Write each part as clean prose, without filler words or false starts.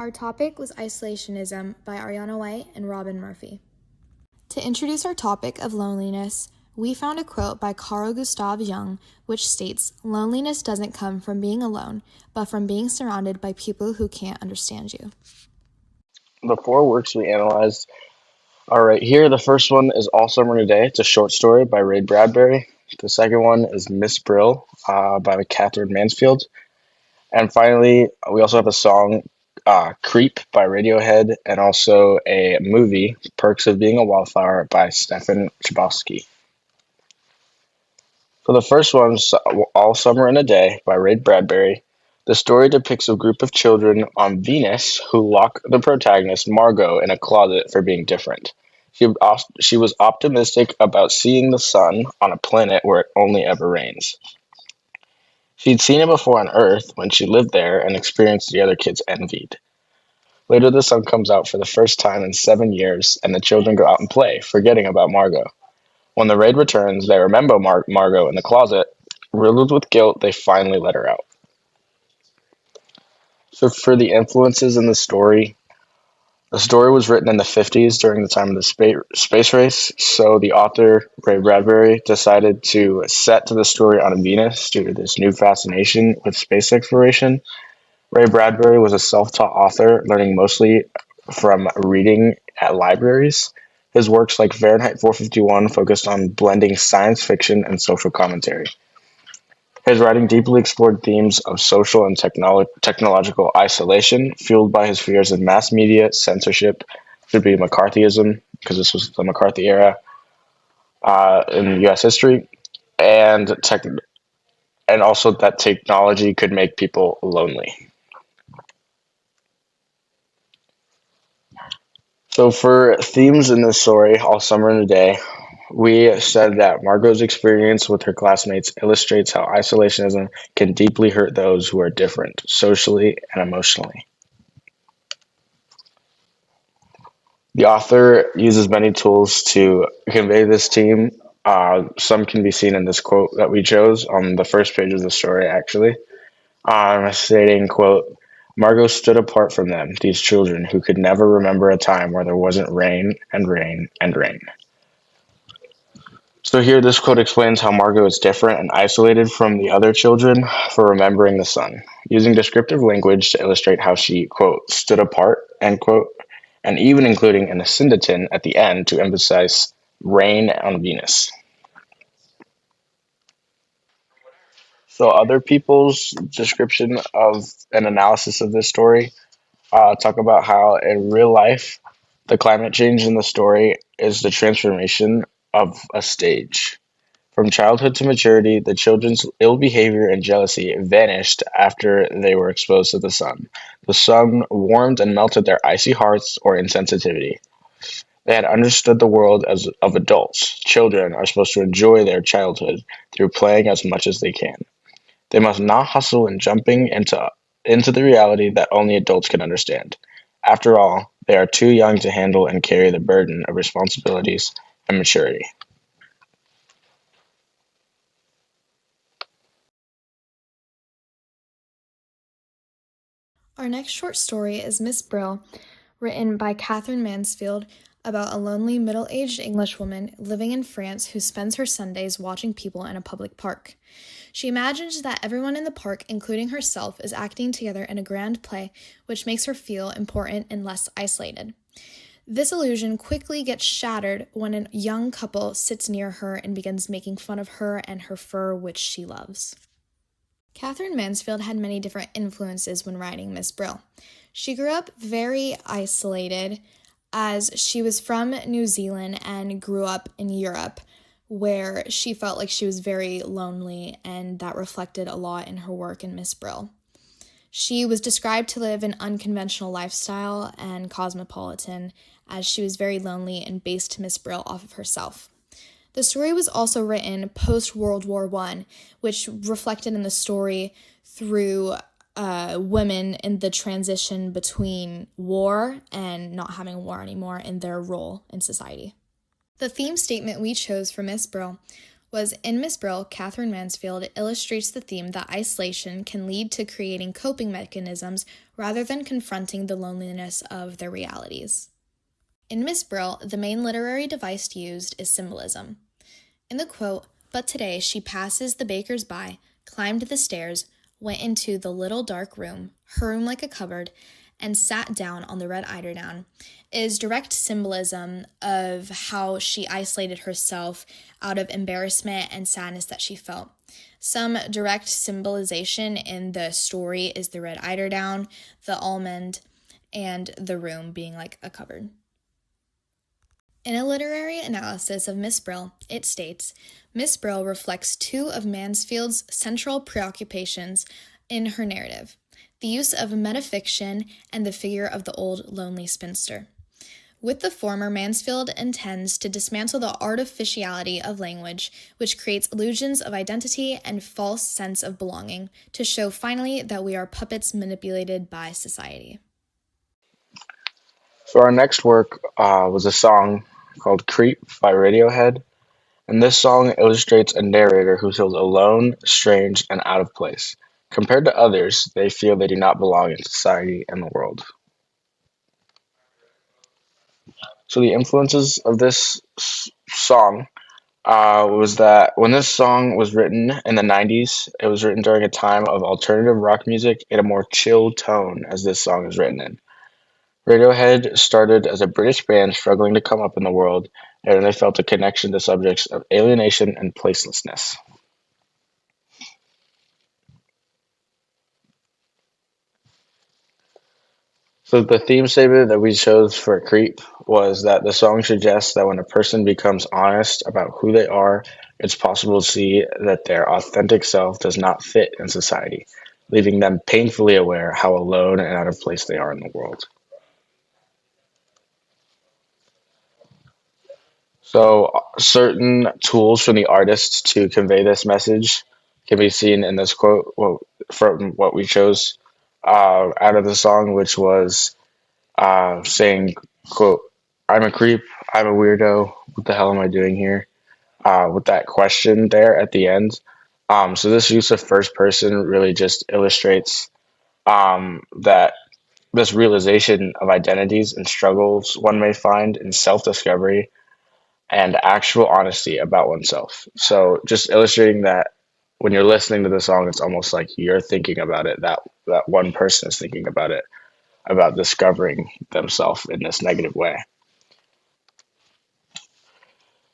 Our topic was Isolationism by Ariana White and Robin Murphy. To introduce our topic of loneliness, we found a quote by Carl Gustav Jung, which states, "Loneliness doesn't come from being alone, but from being surrounded by people who can't understand you." The four works we analyzed are right here. The first one is All Summer in a Day. It's a short story by Ray Bradbury. The second one is Miss Brill by Katherine Mansfield. And finally, we also have a song, Creep by Radiohead, and also a movie, Perks of Being a Wallflower by Stephen Chbosky. For the first one, All Summer in a Day by Ray Bradbury, the story depicts a group of children on Venus who lock the protagonist, Margot, in a closet for being different. She was optimistic about seeing the sun on a planet where it only ever rains. She'd seen it before on Earth when she lived there and experienced the other kids envied. Later, the sun comes out for the first time in 7 years, and the children go out and play, forgetting about Margot. When the raid returns, they remember Margot in the closet. Riddled with guilt, they finally let her out. So, for the influences in the story was written in the 50s during the time of the space race. So, the author, Ray Bradbury, decided to set to the story on Venus due to this new fascination with space exploration. Ray Bradbury was a self-taught author, learning mostly from reading at libraries. His works like Fahrenheit 451 focused on blending science fiction and social commentary. His writing deeply explored themes of social and technological isolation, fueled by his fears of mass media, censorship, should be McCarthyism, because this was the McCarthy era in U.S. history, and also that technology could make people lonely. So for themes in this story, All Summer in a Day, we said that Margot's experience with her classmates illustrates how isolationism can deeply hurt those who are different, socially and emotionally. The author uses many tools to convey this theme. Some can be seen in this quote that we chose on the first page of the story, actually, stating, quote, "Margot stood apart from them, these children who could never remember a time where there wasn't rain and rain and rain." So here, this quote explains how Margot is different and isolated from the other children for remembering the sun, using descriptive language to illustrate how she, quote, "stood apart," end quote, and even including an ascendanton at the end to emphasize rain on Venus. So other people's description of an analysis of this story talk about how in real life, the climate change in the story is the transformation of a stage. From childhood to maturity, the children's ill behavior and jealousy vanished after they were exposed to the sun. The sun warmed and melted their icy hearts or insensitivity. They had understood the world as of adults. Children are supposed to enjoy their childhood through playing as much as they can. They must not hustle and jumping into the reality that only adults can understand. After all, they are too young to handle and carry the burden of responsibilities and maturity. Our next short story is Miss Brill, written by Katherine Mansfield, about a lonely middle-aged Englishwoman living in France who spends her Sundays watching people in a public park. She imagines that everyone in the park, including herself, is acting together in a grand play, which makes her feel important and less isolated. This illusion quickly gets shattered when a young couple sits near her and begins making fun of her and her fur, which she loves. Katherine Mansfield had many different influences when writing Miss Brill. She grew up very isolated as she was from New Zealand and grew up in Europe, where she felt like she was very lonely, and that reflected a lot in her work in Miss Brill. She was described to live an unconventional lifestyle and cosmopolitan, as she was very lonely and based Miss Brill off of herself. The story was also written post-World War I, which reflected in the story through women in the transition between war and not having war anymore and their role in society. The theme statement we chose for Miss Brill was in Miss Brill, Katherine Mansfield illustrates the theme that isolation can lead to creating coping mechanisms rather than confronting the loneliness of their realities. In Miss Brill, the main literary device used is symbolism. In the quote, "But today she passes the bakers by, climbed the stairs, went into the little dark room, her room like a cupboard, and sat down on the red eiderdown," is direct symbolism of how she isolated herself out of embarrassment and sadness that she felt. Some direct symbolization in the story is the red eiderdown, the almond, and the room being like a cupboard. In a literary analysis of Miss Brill, it states, Miss Brill reflects two of Mansfield's central preoccupations in her narrative, the use of metafiction and the figure of the old lonely spinster. With the former, Mansfield intends to dismantle the artificiality of language, which creates illusions of identity and false sense of belonging, to show finally that we are puppets manipulated by society. So our next work was a song called Creep by Radiohead. And this song illustrates a narrator who feels alone, strange, and out of place. Compared to others, they feel they do not belong in society and the world. So the influences of this song was that when this song was written in the 90s, it was written during a time of alternative rock music in a more chill tone as this song is written in. Radiohead started as a British band struggling to come up in the world, and they felt a connection to subjects of alienation and placelessness. So the theme statement that we chose for Creep was that the song suggests that when a person becomes honest about who they are, it's possible to see that their authentic self does not fit in society, leaving them painfully aware how alone and out of place they are in the world. So certain tools from the artist to convey this message can be seen in this quote, well, from what we chose out of the song, which was saying, quote, "I'm a creep, I'm a weirdo, what the hell am I doing here?" With that question there at the end. So this use of first person really just illustrates that this realization of identities and struggles one may find in self-discovery and actual honesty about oneself. So just illustrating that when you're listening to the song, it's almost like you're thinking about it, that one person is thinking about it, about discovering themselves in this negative way.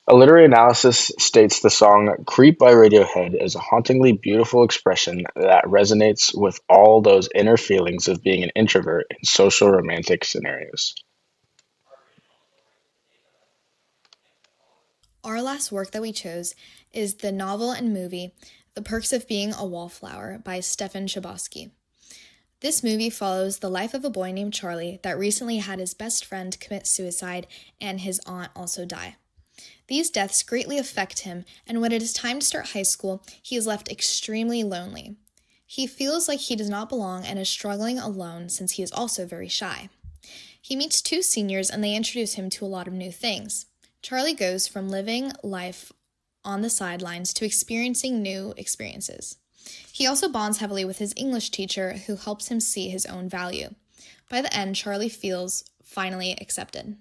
A literary analysis states the song Creep by Radiohead is a hauntingly beautiful expression that resonates with all those inner feelings of being an introvert in social romantic scenarios. Our last work that we chose is the novel and movie The Perks of Being a Wallflower by Stephen Chbosky. This movie follows the life of a boy named Charlie that recently had his best friend commit suicide and his aunt also die. These deaths greatly affect him, and when it is time to start high school, he is left extremely lonely. He feels like he does not belong and is struggling alone since he is also very shy. He meets two seniors and they introduce him to a lot of new things. Charlie goes from living life on the sidelines to experiencing new experiences. He also bonds heavily with his English teacher who helps him see his own value. By the end, Charlie feels finally accepted.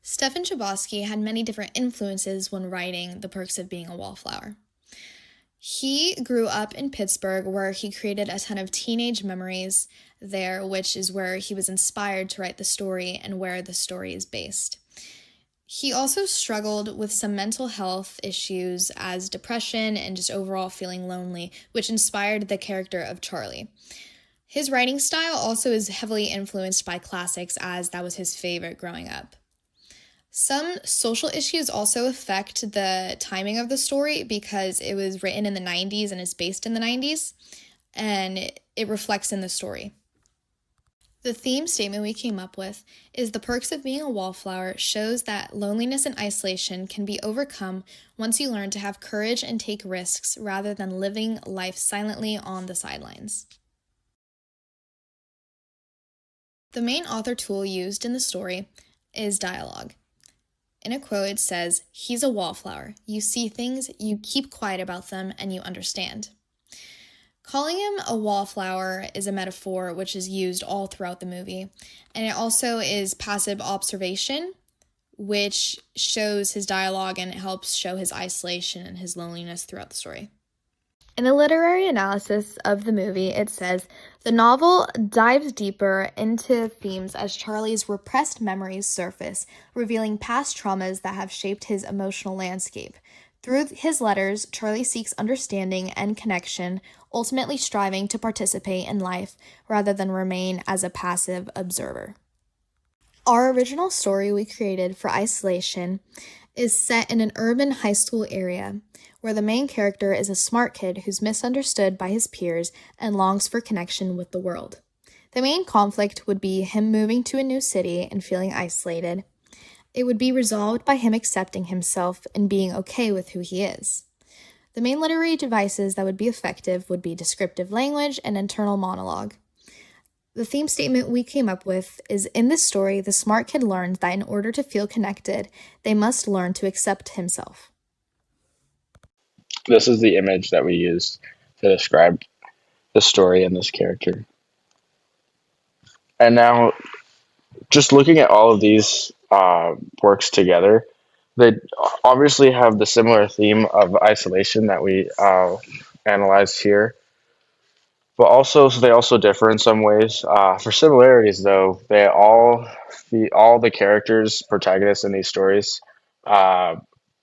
Stephen Chbosky had many different influences when writing The Perks of Being a Wallflower. He grew up in Pittsburgh, where he created a ton of teenage memories there, which is where he was inspired to write the story and where the story is based. He also struggled with some mental health issues as depression and just overall feeling lonely, which inspired the character of Charlie. His writing style also is heavily influenced by classics, as that was his favorite growing up. Some social issues also affect the timing of the story because it was written in the 90s and is based in the 90s, and it reflects in the story. The theme statement we came up with is the perks of being a wallflower shows that loneliness and isolation can be overcome once you learn to have courage and take risks rather than living life silently on the sidelines. The main author tool used in the story is dialogue. In a quote, it says, "He's a wallflower. You see things, you keep quiet about them, and you understand." Calling him a wallflower is a metaphor which is used all throughout the movie, and it also is passive observation, which shows his dialogue and it helps show his isolation and his loneliness throughout the story. In a literary analysis of the movie, it says, "The novel dives deeper into themes as Charlie's repressed memories surface, revealing past traumas that have shaped his emotional landscape. Through his letters, Charlie seeks understanding and connection, ultimately striving to participate in life rather than remain as a passive observer." Our original story we created for Isolation is set in an urban high school area where the main character is a smart kid who's misunderstood by his peers and longs for connection with the world. The main conflict would be him moving to a new city and feeling isolated. It would be resolved by him accepting himself and being okay with who he is. The main literary devices that would be effective would be descriptive language and internal monologue. The theme statement we came up with is, in this story, the smart kid learns that in order to feel connected, they must learn to accept himself. This is the image that we used to describe the story and this character. And now, just looking at all of these works together, they obviously have the similar theme of isolation that we analyzed here, but also so they also differ in some ways. For similarities, though, all the characters, protagonists in these stories, uh,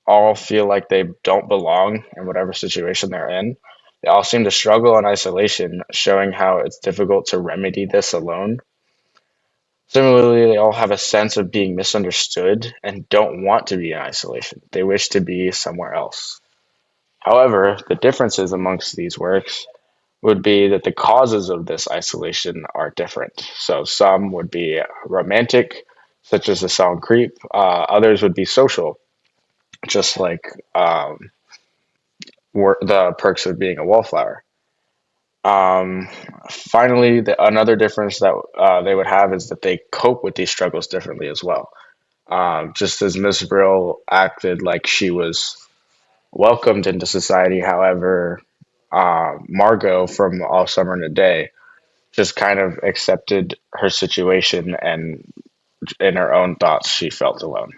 all feel like they don't belong in whatever situation they're in. They all seem to struggle in isolation, showing how it's difficult to remedy this alone. Similarly, they all have a sense of being misunderstood and don't want to be in isolation. They wish to be somewhere else. However, the differences amongst these works would be that the causes of this isolation are different. So some would be romantic, such as the song Creep. Others would be social, just like the perks of being a wallflower. Um, Finally, another difference that they would have is that they cope with these struggles differently as well. Just as Miss Brill acted like she was welcomed into society, however, Margot from All Summer and a Day just kind of accepted her situation, and in her own thoughts, she felt alone.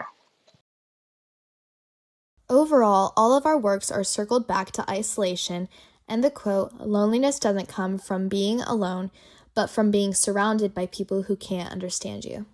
Overall, all of our works are circled back to isolation and the quote, "Loneliness doesn't come from being alone, but from being surrounded by people who can't understand you."